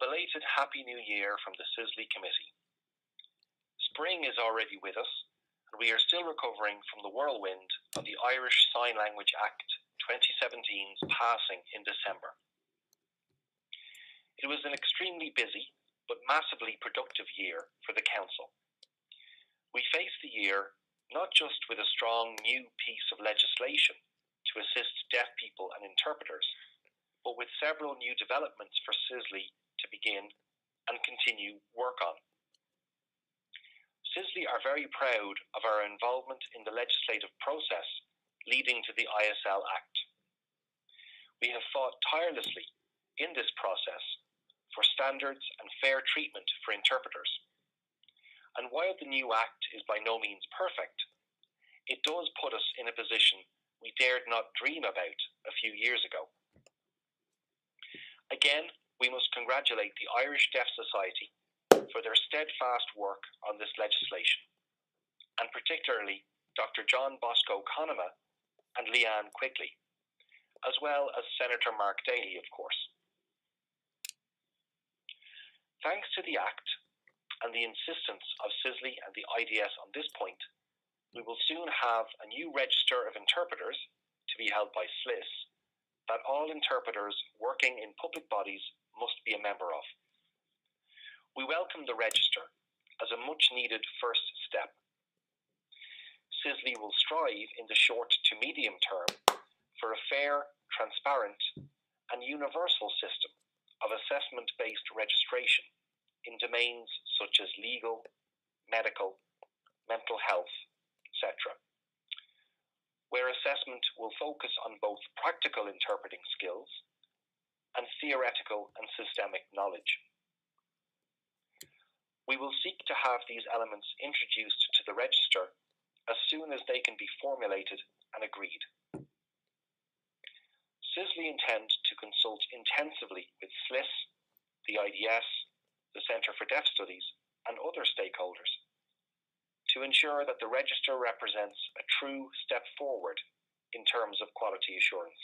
belated Happy New Year from the CISLI Committee. Spring is already with us, and we are still recovering from the whirlwind of the Irish Sign Language Act 2017's passing in December. It was an extremely busy but massively productive year for the Council. We faced the year not just with a strong new piece of legislation to assist deaf people and interpreters, but with several new developments for CISLI to begin and continue work on. CISLI are very proud of our involvement in the legislative process leading to the ISL Act. We have fought tirelessly in this process for standards and fair treatment for interpreters. And while the new Act is by no means perfect, it does put us in a position we dared not dream about a few years ago. Again, we must congratulate the Irish Deaf Society for their steadfast work on this legislation, and particularly Dr. John Bosco Conema and Leanne Quigley, as well as Senator Mark Daly, of course. Thanks to the Act and the insistence of CISLI and the IDS on this point, we will soon have a new register of interpreters to be held by SLIS that all interpreters working in public bodies must be a member of. We welcome the register as a much-needed first step. CISLI will strive in the short to medium term for a fair, transparent, and universal system of assessment-based registration in domains such as legal, medical, mental health, etc., where assessment will focus on both practical interpreting skills and theoretical and systemic knowledge. We will seek to have these elements introduced to the register as soon as they can be formulated and agreed. CISLI intend to consult intensively with SLIS, the IDS, the Centre for Deaf Studies, and other stakeholders to ensure that the register represents a true step forward in terms of quality assurance.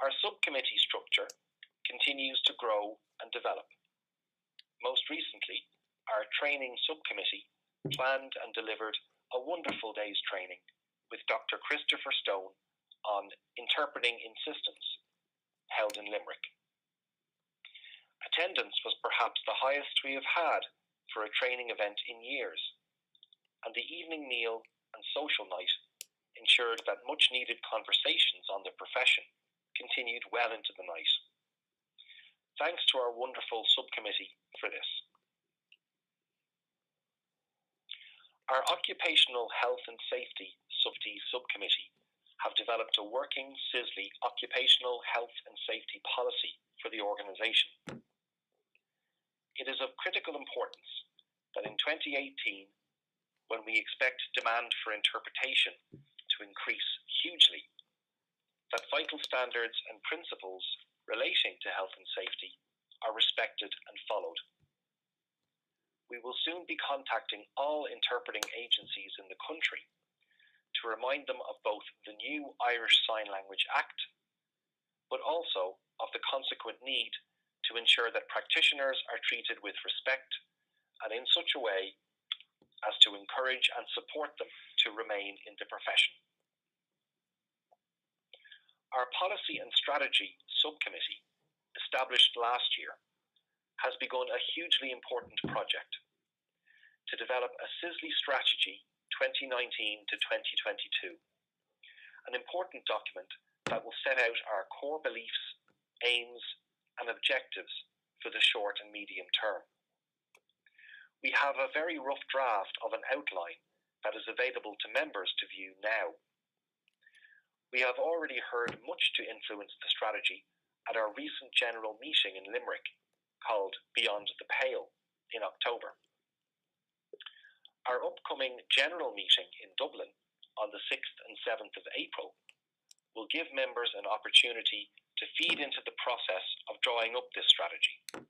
Our subcommittee structure continues to grow and develop. Most recently, our training subcommittee planned and delivered a wonderful day's training with Dr. Christopher Stone on interpreting in systems, held in Limerick. Attendance was perhaps the highest we have had for a training event in years, and the evening meal and social night ensured that much needed conversations on the profession continued well into the night. Thanks to our wonderful subcommittee for this. Our Occupational Health and Safety subcommittee have developed a working CISLI occupational health and safety policy for the organisation. It is of critical importance that in 2018, when we expect demand for interpretation to increase hugely, that vital standards and principles relating to health and safety are respected and followed. We will soon be contacting all interpreting agencies in the country to remind them of both the new Irish Sign Language Act, but also of the consequent need to ensure that practitioners are treated with respect and in such a way as to encourage and support them to remain in the profession. Our Policy and Strategy subcommittee, established last year, has begun a hugely important project to develop a CISLI strategy 2019 to 2022, an important document that will set out our core beliefs, aims, and objectives for the short and medium term. We have a very rough draft of an outline that is available to members to view now. We have already heard much to influence the strategy at our recent general meeting in Limerick, called Beyond the Pale, in October. Our upcoming general meeting in Dublin on the 6th and 7th of April will give members an opportunity to feed into the process of drawing up this strategy,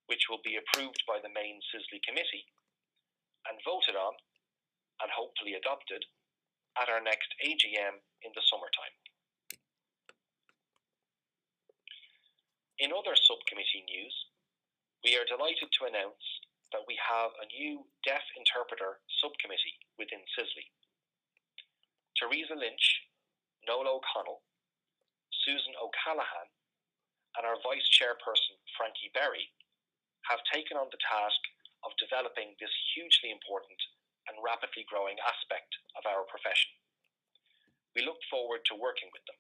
which will be approved by the main CISLI committee and voted on, and hopefully adopted, at our next AGM in the summertime. In other subcommittee news, we are delighted to announce that we have a new Deaf Interpreter subcommittee within CISLI. Teresa Lynch, Noel O'Connell, Susan O'Callaghan, and our Vice Chairperson, Frankie Berry, have taken on the task of developing this hugely important and rapidly growing aspect of our profession. We look forward to working with them.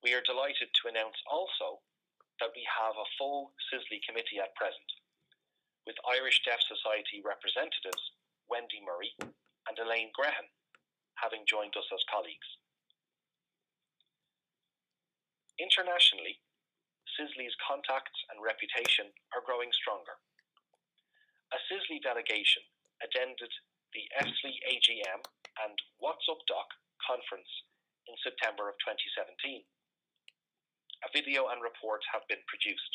We are delighted to announce also that we have a full CISLI committee at present, with Irish Deaf Society representatives Wendy Murray and Elaine Graham having joined us as colleagues. Internationally, CISLI's contacts and reputation are growing stronger. A CISLI delegation attended the CISLI AGM and What's Up Doc conference in September of 2017. A video and report have been produced.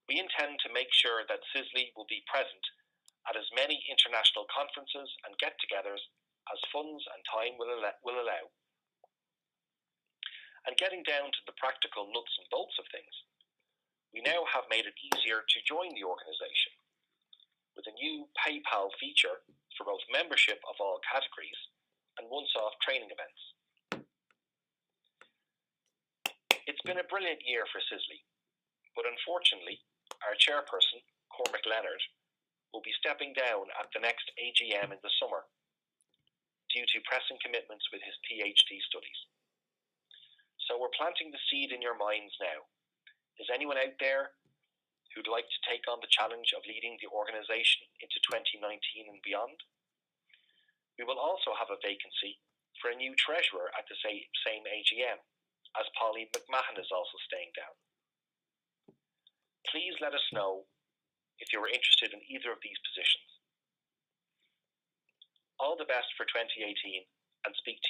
We intend to make sure that CISLI will be present at as many international conferences and get-togethers as funds and time will allow. And getting down to the practical nuts and bolts of things, we now have made it easier to join the organisation with a new PayPal feature for both membership of all categories and once-off training events. It's been a brilliant year for CISLI, but unfortunately, our chairperson, Cormac Leonard, will be stepping down at the next AGM in the summer due to pressing commitments with his PhD studies. So we're planting the seed in your minds now. Is anyone out there who'd like to take on the challenge of leading the organisation into 2019 and beyond? We will also have a vacancy for a new treasurer at the same AGM, as Pauline McMahon is also staying down. Please let us know if you are interested in either of these positions. All the best for 2018, and speak to